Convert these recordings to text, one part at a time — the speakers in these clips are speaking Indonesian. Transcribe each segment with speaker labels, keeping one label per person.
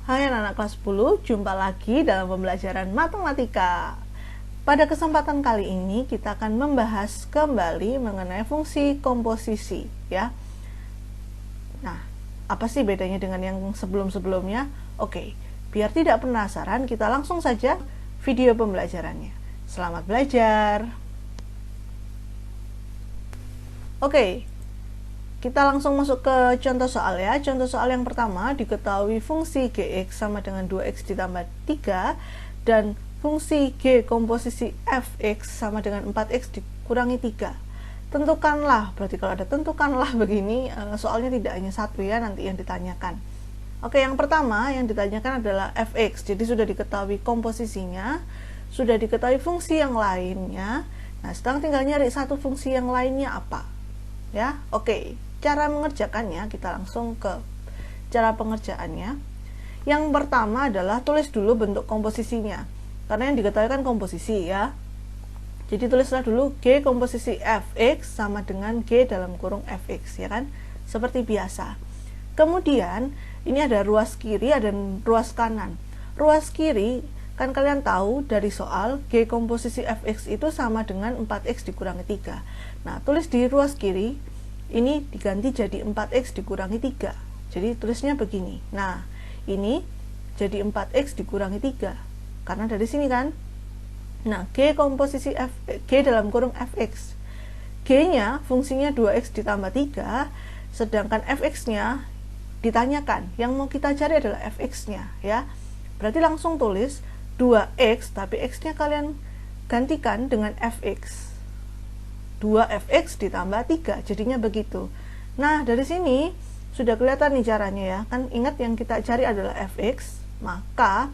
Speaker 1: Hai anak-anak kelas 10, jumpa lagi dalam pembelajaran matematika. Pada kesempatan kali ini kita akan membahas kembali mengenai fungsi komposisi ya. Nah, apa sih bedanya dengan yang sebelum-sebelumnya? Oke, biar tidak penasaran, kita langsung saja video pembelajarannya. Selamat belajar. Oke, kita langsung masuk ke contoh soal ya. Contoh soal yang pertama, diketahui fungsi gx sama dengan 2x ditambah 3 dan fungsi g komposisi fx sama dengan 4x dikurangi 3. Tentukanlah, berarti kalau ada tentukanlah begini, soalnya tidak hanya satu ya nanti yang ditanyakan. Oke, yang pertama yang ditanyakan adalah fx, jadi sudah diketahui komposisinya, sudah diketahui fungsi yang lainnya. Nah, sekarang tinggal nyari satu fungsi yang lainnya apa ya. Oke, cara mengerjakannya kita langsung ke cara pengerjaannya. Yang pertama adalah tulis dulu bentuk komposisinya, karena yang diketahui kan komposisi ya. Jadi tulislah dulu g komposisi fx sama dengan g dalam kurung fx ya kan, seperti biasa. Kemudian ini ada ruas kiri dan ruas kanan. Ruas kiri kan kalian tahu dari soal g komposisi fx itu sama dengan 4x dikurangi 3. Nah, tulis di ruas kiri ini diganti jadi 4x dikurangi 3. Jadi tulisnya begini. Nah, ini jadi 4x dikurangi 3. Karena dari sini kan. Nah, g komposisi g dalam kurung fx. G-nya fungsinya 2x ditambah 3, sedangkan fx-nya ditanyakan. Yang mau kita cari adalah fx-nya ya. Berarti langsung tulis 2x, tapi x-nya kalian gantikan dengan fx. 2fx ditambah 3, jadinya begitu. Nah, dari sini sudah kelihatan nih caranya ya. Kan ingat yang kita cari adalah fx, maka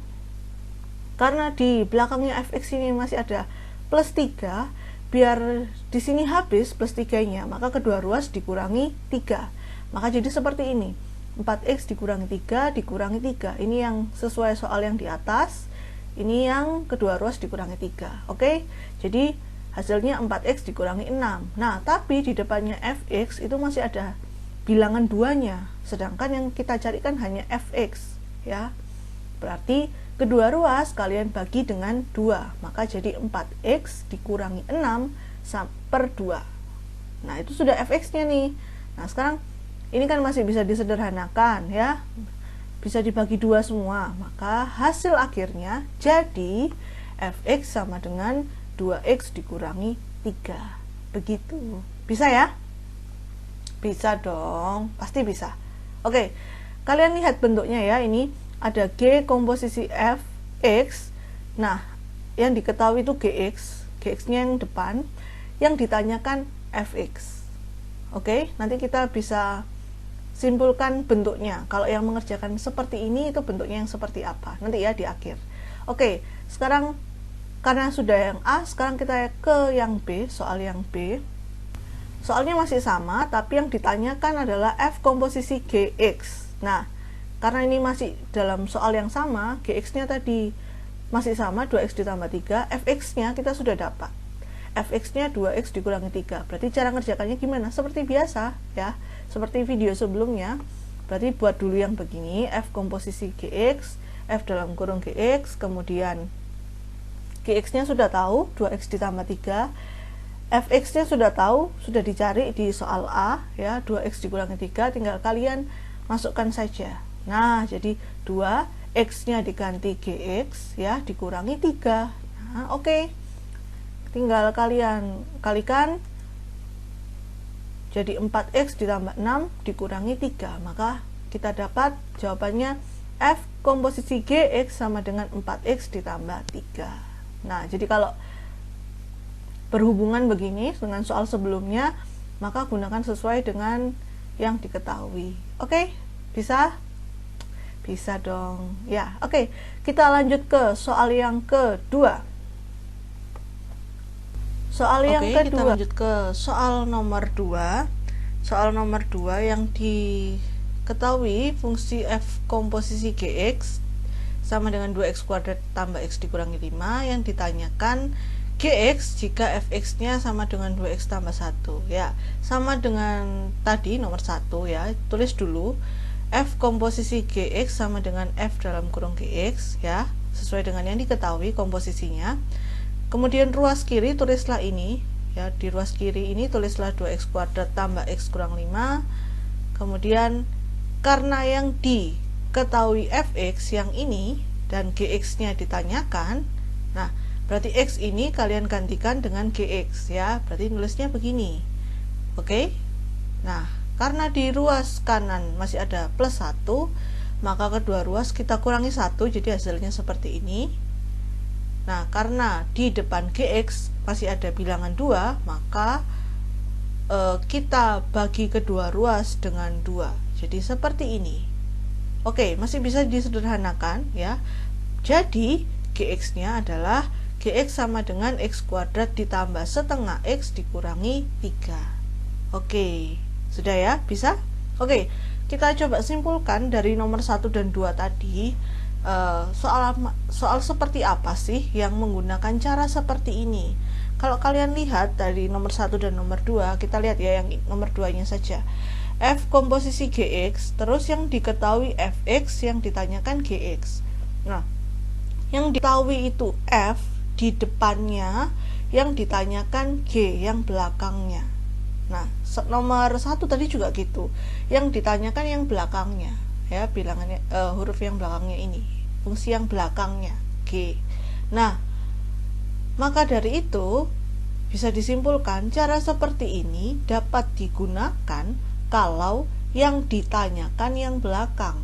Speaker 1: karena di belakangnya fx ini masih ada plus 3, biar di sini habis plus 3-nya, maka kedua ruas dikurangi 3. Maka jadi seperti ini. 4x dikurangi 3 dikurangi 3. Ini yang sesuai soal yang di atas. Ini yang kedua ruas dikurangi 3. Oke? Jadi hasilnya 4x dikurangi 6. Nah, tapi di depannya fx itu masih ada bilangan 2-nya. Sedangkan yang kita carikan hanya fx, ya. Berarti kedua ruas kalian bagi dengan 2. Maka jadi 4x dikurangi 6 per 2. Nah, itu sudah fx-nya nih. Nah, sekarang ini kan masih bisa disederhanakan, ya. Bisa dibagi 2 semua. Maka hasil akhirnya jadi fx sama dengan 2x dikurangi 3. Begitu. Bisa ya? Bisa dong. Pasti bisa. Oke. Kalian lihat bentuknya ya. Ini ada g komposisi fx. Nah, yang diketahui itu gx. Gx-nya yang depan. Yang ditanyakan fx. Oke. Nanti kita bisa simpulkan bentuknya. Kalau yang mengerjakan seperti ini, itu bentuknya yang seperti apa. Nanti ya di akhir. Oke. Sekarang karena sudah yang A, sekarang kita ke yang B, soal yang B. Soalnya masih sama, tapi yang ditanyakan adalah F komposisi GX. Nah, karena ini masih dalam soal yang sama, GX-nya tadi masih sama, 2X ditambah 3, Fx-nya kita sudah dapat. Fx-nya 2X dikurangi 3. Berarti cara ngerjakannya gimana? Seperti biasa, ya. Seperti video sebelumnya. Berarti buat dulu yang begini, F komposisi GX, F dalam kurung GX, kemudian gx-nya sudah tahu, 2x ditambah 3. fx-nya sudah tahu, sudah dicari di soal A ya, 2x dikurangi 3, tinggal kalian masukkan saja. Nah, jadi 2x-nya diganti gx ya, dikurangi 3. Nah, oke. Tinggal kalian kalikan, jadi 4x ditambah 6 dikurangi 3. Maka kita dapat jawabannya F komposisi gx sama dengan 4x ditambah 3. Nah, jadi kalau berhubungan begini dengan soal sebelumnya, maka gunakan sesuai dengan yang diketahui. Oke? Bisa? Bisa dong. Ya, oke. Kita lanjut ke soal yang kedua. Soal yang kedua. Kita lanjut ke soal nomor 2. Soal nomor 2 yang diketahui fungsi F komposisi GX sama dengan 2x kuadrat tambah x dikurangi 5. Yang ditanyakan gx jika fx-nya sama dengan 2x tambah 1 ya. Sama dengan tadi nomor 1 ya. Tulis dulu F komposisi Gx sama dengan F dalam kurung Gx ya, sesuai dengan yang diketahui komposisinya. Kemudian ruas kiri tulislah ini ya, di ruas kiri ini tulislah 2x kuadrat tambah x kurang 5. Kemudian karena yang diketahui fx yang ini dan gx nya ditanyakan, nah berarti x ini kalian gantikan dengan gx ya, berarti nulisnya begini. Oke. Nah, karena di ruas kanan masih ada plus 1, maka kedua ruas kita kurangi 1, jadi hasilnya seperti ini. Nah, karena di depan gx masih ada bilangan 2, maka kita bagi kedua ruas dengan 2. Jadi seperti ini. Oke, masih bisa disederhanakan ya. Jadi gx-nya adalah gx sama dengan x kuadrat ditambah setengah x dikurangi 3. Oke, sudah ya, bisa? Oke, kita coba simpulkan dari nomor 1 dan 2 tadi. Soal seperti apa sih yang menggunakan cara seperti ini? Kalau kalian lihat dari nomor 1 dan nomor 2, kita lihat ya yang nomor 2 nya saja. F komposisi Gx, terus yang diketahui Fx, yang ditanyakan Gx. Nah, yang diketahui itu F di depannya, yang ditanyakan G yang belakangnya. Nah, nomor 1 tadi juga gitu, yang ditanyakan yang belakangnya ya, bilangannya huruf yang belakangnya ini, fungsi yang belakangnya G. Nah, maka dari itu bisa disimpulkan cara seperti ini dapat digunakan kalau yang ditanyakan yang belakang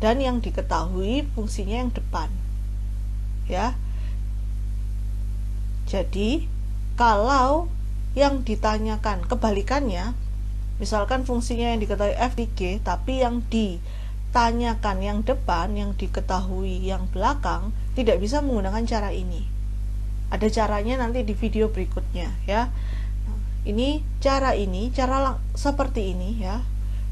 Speaker 1: dan yang diketahui fungsinya yang depan ya. Jadi kalau yang ditanyakan kebalikannya, misalkan fungsinya yang diketahui f di g, tapi yang ditanyakan yang depan, yang diketahui yang belakang, tidak bisa menggunakan cara ini. Ada caranya nanti di video berikutnya ya. Ini cara seperti ini ya,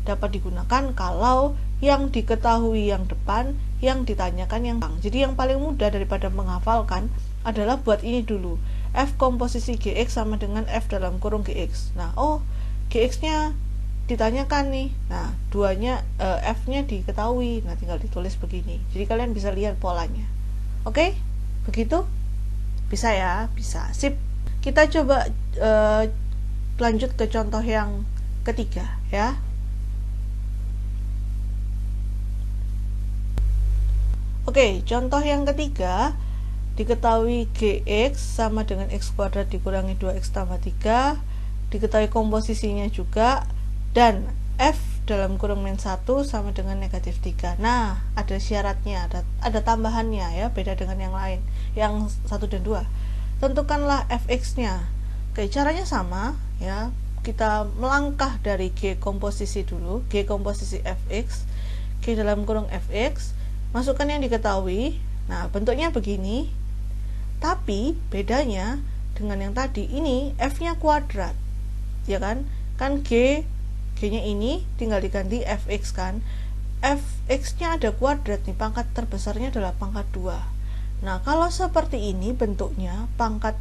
Speaker 1: dapat digunakan kalau yang diketahui yang depan, yang ditanyakan yang belakang. Jadi yang paling mudah daripada menghafalkan adalah buat ini dulu. F komposisi Gx sama dengan F dalam kurung Gx. Nah, Gx nya ditanyakan nih. Nah, F nya diketahui. Nah, tinggal ditulis begini. Jadi kalian bisa lihat polanya. Oke? Begitu? Bisa ya? Bisa. Sip. Kita coba lanjut ke contoh yang ketiga ya. Oke, contoh yang ketiga, diketahui Gx sama dengan x kuadrat dikurangi 2x tambah 3, diketahui komposisinya juga, dan F dalam kurung min 1 sama dengan negatif 3. Nah, ada syaratnya, ada tambahannya ya, beda dengan yang lain, yang 1 dan 2. Tentukanlah fx nya. Oke, caranya sama ya, kita melangkah dari G komposisi dulu, G komposisi fx, G dalam kurung fx, masukkan yang diketahui. Nah, bentuknya begini. Tapi bedanya dengan yang tadi, ini f-nya kuadrat. Ya kan? Kan G-nya ini tinggal diganti fx kan. Fx-nya ada kuadrat nih, pangkat terbesarnya adalah pangkat 2. Nah, kalau seperti ini bentuknya, pangkat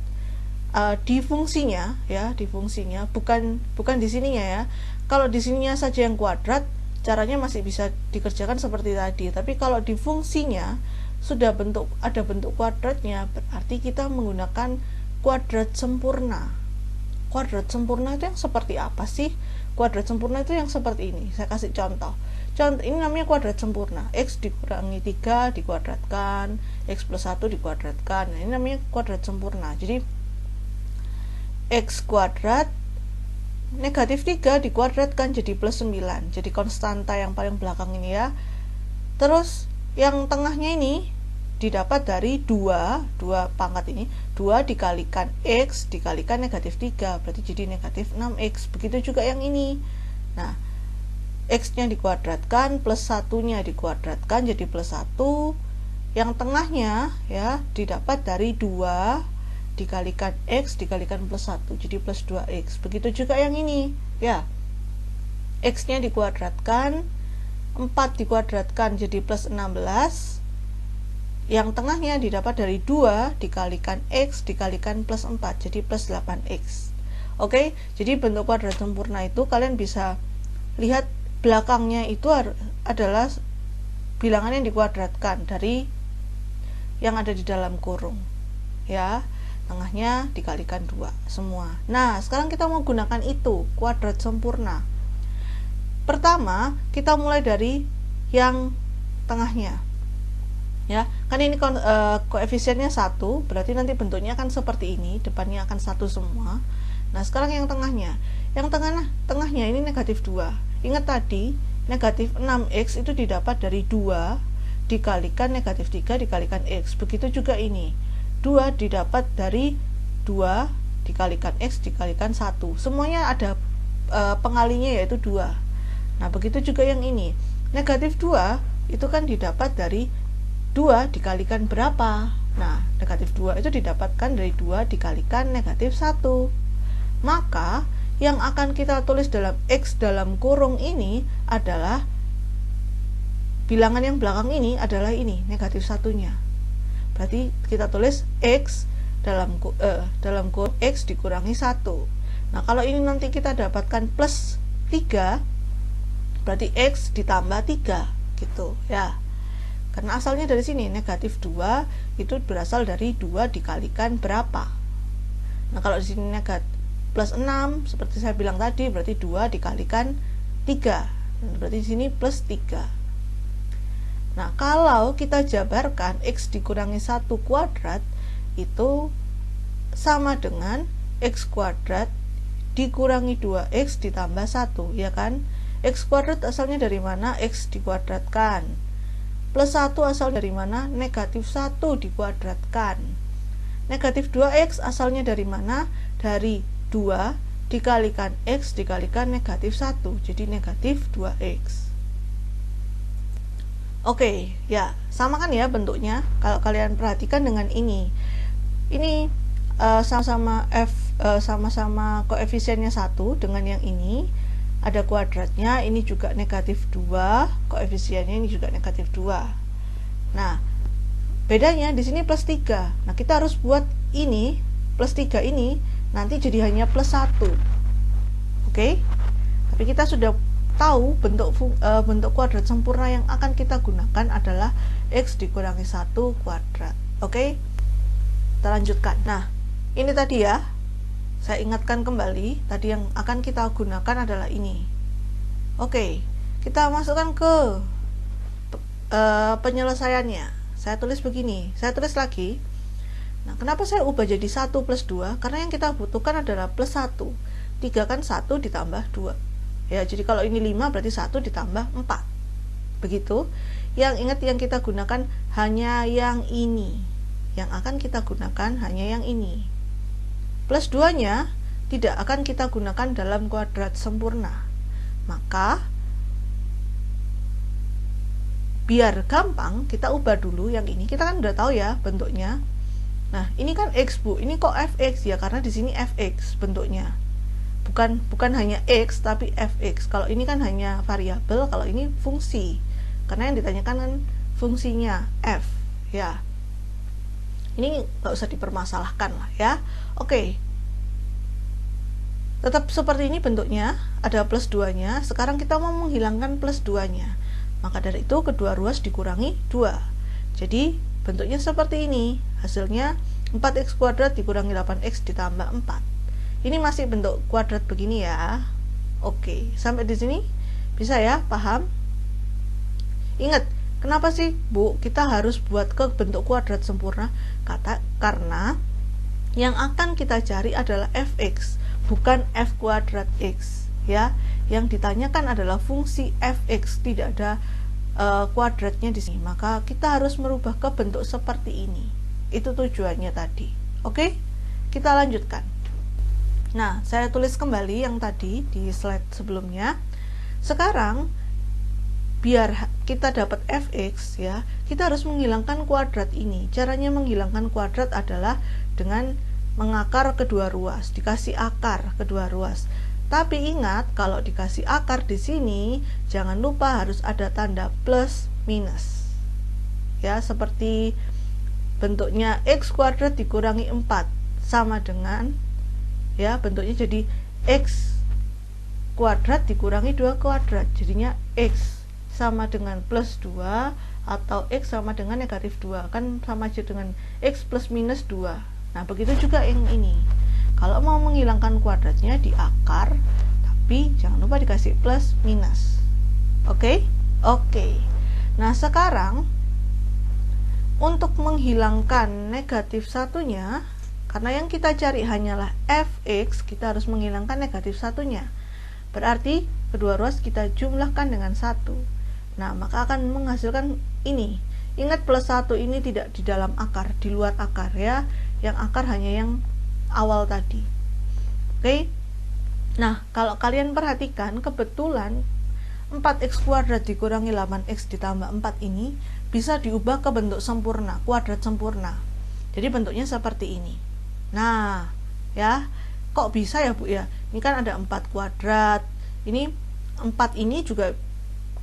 Speaker 1: di fungsinya ya, di fungsinya bukan di sininya ya. Kalau di sininya saja yang kuadrat, caranya masih bisa dikerjakan seperti tadi. Tapi kalau di fungsinya sudah ada bentuk kuadratnya, berarti kita menggunakan kuadrat sempurna. Kuadrat sempurna itu yang seperti apa sih? Kuadrat sempurna itu yang seperti ini. Saya kasih contoh. Ini namanya kuadrat sempurna. X dikurangi 3 dikuadratkan, X plus 1 dikuadratkan. Nah, ini namanya kuadrat sempurna. Jadi X kuadrat negatif 3 dikuadratkan jadi plus 9. Jadi konstanta yang paling belakang ini ya. Terus yang tengahnya ini didapat dari 2 pangkat ini, 2 dikalikan X dikalikan negatif 3, berarti jadi negatif 6X. Begitu juga yang ini. Nah, X nya dikuadratkan, plus 1 nya dikuadratkan jadi plus 1. Yang tengahnya ya didapat dari 2 dikalikan X dikalikan plus 1, jadi plus 2X. Begitu juga yang ini ya, X nya dikuadratkan, 4 dikuadratkan jadi plus 16. Yang tengahnya didapat dari 2 dikalikan X dikalikan plus 4, jadi plus 8X. Oke, jadi bentuk kuadrat sempurna itu kalian bisa lihat belakangnya itu adalah bilangan yang dikuadratkan dari yang ada di dalam kurung, ya. Tengahnya dikalikan 2 semua. Nah, sekarang kita mau gunakan itu, kuadrat sempurna. Pertama, kita mulai dari yang tengahnya. Ya, kan ini koefisiennya 1, berarti nanti bentuknya akan seperti ini, depannya akan 1 semua. Nah, sekarang yang tengahnya. Yang tengahnya ini negatif 2. Ingat tadi, negatif 6x itu didapat dari 2 dikalikan negatif 3 dikalikan x. Begitu juga ini. 2 didapat dari 2 dikalikan x dikalikan 1. Semuanya ada pengalinya yaitu 2. Nah, begitu juga yang ini. Negatif 2 itu kan didapat dari 2 dikalikan berapa? Nah, negatif 2 itu didapatkan dari 2 dikalikan negatif 1. Maka, yang akan kita tulis dalam x dalam kurung ini adalah bilangan yang belakang ini adalah ini, negatif 1-nya. Berarti kita tulis x dalam kurung x dikurangi 1. Nah, kalau ini nanti kita dapatkan plus 3, berarti x ditambah 3 gitu ya. Karena asalnya dari sini negatif 2 itu berasal dari 2 dikalikan berapa. Nah, kalau di sini negatif plus 6 seperti saya bilang tadi berarti 2 dikalikan 3. Berarti di sini plus 3. Nah, kalau kita jabarkan x dikurangi 1 kuadrat itu sama dengan x kuadrat dikurangi 2x ditambah 1, ya kan? X kuadrat asalnya dari mana? X dikuadratkan. Plus 1 asal dari mana? Negatif 1 dikuadratkan. Negatif 2x asalnya dari mana? Dari 2 dikalikan x dikalikan negatif 1, jadi negatif 2x. Oke, ya, sama kan ya bentuknya. Kalau kalian perhatikan dengan ini sama-sama koefisiennya 1 dengan yang ini ada kuadratnya, ini juga negatif 2, koefisiennya ini juga negatif 2. Nah, bedanya di sini plus 3. Nah, kita harus buat ini plus 3 ini nanti jadi hanya plus 1. Oke? Tapi kita sudah tahu bentuk kuadrat sempurna yang akan kita gunakan adalah x dikurangi 1 kuadrat. Oke? Kita lanjutkan. Nah, ini tadi ya. Saya ingatkan kembali, tadi yang akan kita gunakan adalah ini. Oke, kita masukkan ke penyelesaiannya. Saya tulis begini, saya tulis lagi. Nah, kenapa saya ubah jadi 1 plus 2? Karena yang kita butuhkan adalah plus 1. 3 kan 1 ditambah 2. Ya, jadi kalau ini 5 berarti 1 ditambah 4. Begitu. Yang ingat yang kita gunakan hanya yang ini. Yang akan kita gunakan hanya yang ini. Plus 2-nya tidak akan kita gunakan dalam kuadrat sempurna. Maka biar gampang kita ubah dulu yang ini. Kita kan udah tahu ya bentuknya. Nah, ini kan x, Bu. Ini kok fx ya, karena di sini fx bentuknya. Bukan hanya x tapi fx. Kalau ini kan hanya variabel, kalau ini fungsi. Karena yang ditanyakan kan fungsinya f, ya. Ini nggak usah dipermasalahkan lah ya. Oke. Tetap seperti ini bentuknya, ada plus 2-nya. Sekarang kita mau menghilangkan plus 2-nya. Maka dari itu kedua ruas dikurangi 2. Jadi bentuknya seperti ini. Hasilnya 4x kuadrat dikurangi 8x ditambah 4. Ini masih bentuk kuadrat begini ya. Oke, sampai di sini bisa ya, paham? Ingat, kenapa sih, Bu, kita harus buat ke bentuk kuadrat sempurna? Karena yang akan kita cari adalah fx, bukan f kuadrat x, ya. Yang ditanyakan adalah fungsi fx, tidak ada kuadratnya di sini. Maka kita harus merubah ke bentuk seperti ini. Itu tujuannya tadi. Oke? Kita lanjutkan. Nah, saya tulis kembali yang tadi di slide sebelumnya. Sekarang biar kita dapat fx ya, kita harus menghilangkan kuadrat ini. Caranya menghilangkan kuadrat adalah dengan mengakar kedua ruas, dikasih akar kedua ruas. Tapi ingat, kalau dikasih akar di sini, jangan lupa harus ada tanda plus minus. Ya, seperti bentuknya x kuadrat dikurangi 4 sama dengan, ya, bentuknya jadi x kuadrat dikurangi 2 kuadrat, jadinya X sama dengan plus 2 atau X sama dengan negatif 2, kan sama aja dengan X plus minus 2. Nah begitu juga yang ini, kalau mau menghilangkan kuadratnya di akar, tapi jangan lupa dikasih plus minus. Oke? Nah sekarang untuk menghilangkan negatif satunya, karena yang kita cari hanyalah fx, kita harus menghilangkan negatif satunya. Berarti kedua ruas kita jumlahkan dengan 1. Nah, maka akan menghasilkan ini. Ingat plus 1 ini tidak di dalam akar, di luar akar ya. Yang akar hanya yang awal tadi. Oke. Nah, kalau kalian perhatikan, kebetulan 4x kuadrat dikurangi 8x ditambah 4 ini bisa diubah ke bentuk sempurna, kuadrat sempurna. Jadi bentuknya seperti ini. Nah, ya, kok bisa ya Bu ya? Ini kan ada 4 kuadrat. Ini 4 ini juga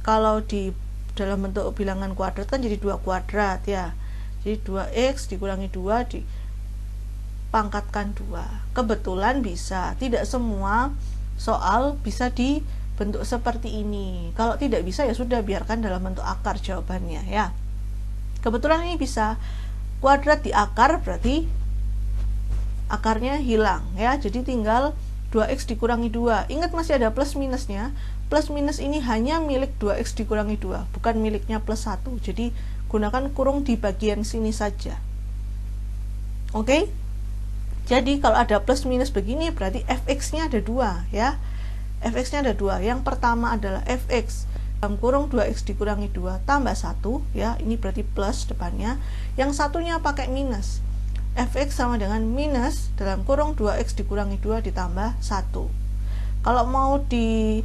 Speaker 1: kalau di dalam bentuk bilangan kuadrat kan jadi 2 kuadrat ya. Jadi 2x dikurangi 2 dipangkatkan 2. Kebetulan bisa. Tidak semua soal bisa dibentuk seperti ini. Kalau tidak bisa ya sudah, biarkan dalam bentuk akar jawabannya ya. Kebetulan ini bisa. Kuadrat di akar berarti akarnya hilang ya, jadi tinggal 2x dikurangi 2. Ingat masih ada plus minusnya. Plus minus ini hanya milik 2x dikurangi 2, bukan miliknya plus 1. Jadi gunakan kurung di bagian sini saja. Oke? Jadi kalau ada plus minus begini berarti fx-nya ada 2 ya. Fx-nya ada 2. Yang pertama adalah fx dalam kurung 2x dikurangi 2 tambah 1 ya. Ini berarti plus depannya. Yang satunya pakai minus. Fx sama dengan minus dalam kurung 2x dikurangi 2 ditambah 1. Kalau mau di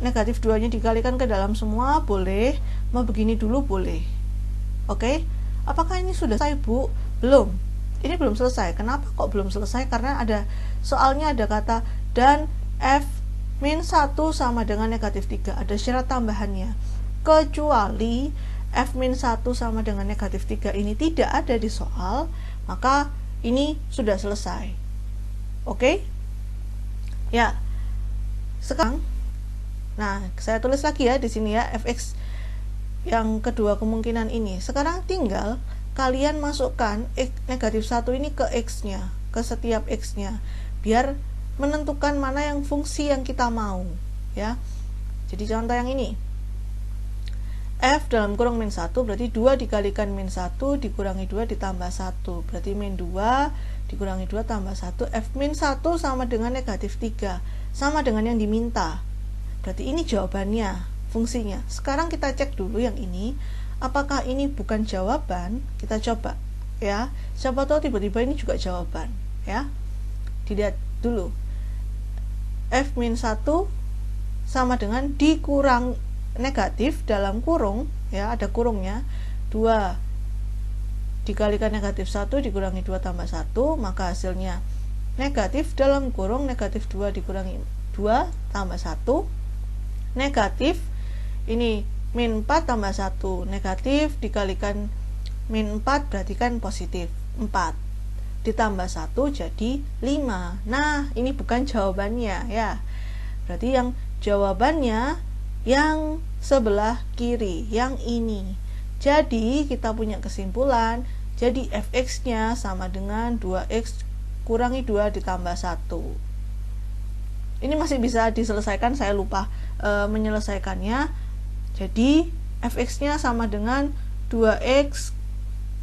Speaker 1: negatif 2 nya dikalikan ke dalam semua boleh, mau begini dulu boleh. Oke? Apakah ini sudah selesai Bu? Belum. Ini belum selesai. Kenapa kok belum selesai? Karena ada soalnya ada kata dan f min 1 sama dengan negatif 3. Ada syarat tambahannya. Kecuali f min 1 sama dengan negatif 3 ini tidak ada di soal, maka ini sudah selesai. Oke? Ya. Sekarang, nah, saya tulis lagi ya di sini ya, fx yang kedua kemungkinan ini. Sekarang tinggal kalian masukkan negatif 1 ini ke x-nya, ke setiap x-nya, biar menentukan mana yang fungsi yang kita mau ya. Jadi contoh yang ini, f dalam kurung min 1 berarti 2 dikalikan min 1 dikurangi 2 ditambah 1, berarti min 2 dikurangi 2 tambah 1. F min 1 sama dengan negatif 3, sama dengan yang diminta. Berarti ini jawabannya, fungsinya. Sekarang kita cek dulu yang ini, apakah ini bukan jawaban? Kita coba ya, siapa tahu tiba-tiba ini juga jawaban ya. Dilihat dulu, f min 1 sama dengan dikurang negatif dalam kurung ya, ada kurungnya, 2 dikalikan negatif 1 dikurangi 2 tambah 1, maka hasilnya negatif dalam kurung negatif 2 dikurangi 2 tambah 1, negatif ini min 4 tambah 1, negatif dikalikan min 4 berarti kan positif, 4 ditambah 1 jadi 5. Nah, ini bukan jawabannya ya. Berarti yang jawabannya yang sebelah kiri, yang ini. Jadi kita punya kesimpulan, jadi fx-nya sama dengan 2x kurangi 2 ditambah 1. Ini masih bisa diselesaikan, saya lupa menyelesaikannya. Jadi fx-nya sama dengan 2x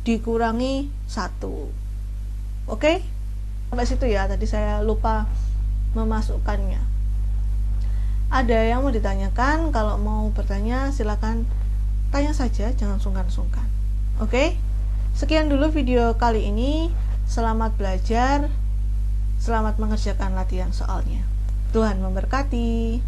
Speaker 1: dikurangi 1. Oke? Sampai situ ya, tadi saya lupa memasukkannya. Ada yang mau ditanyakan? Kalau mau bertanya silakan tanya saja, jangan sungkan-sungkan. Oke? Sekian dulu video kali ini. Selamat belajar, selamat mengerjakan latihan soalnya. Tuhan memberkati.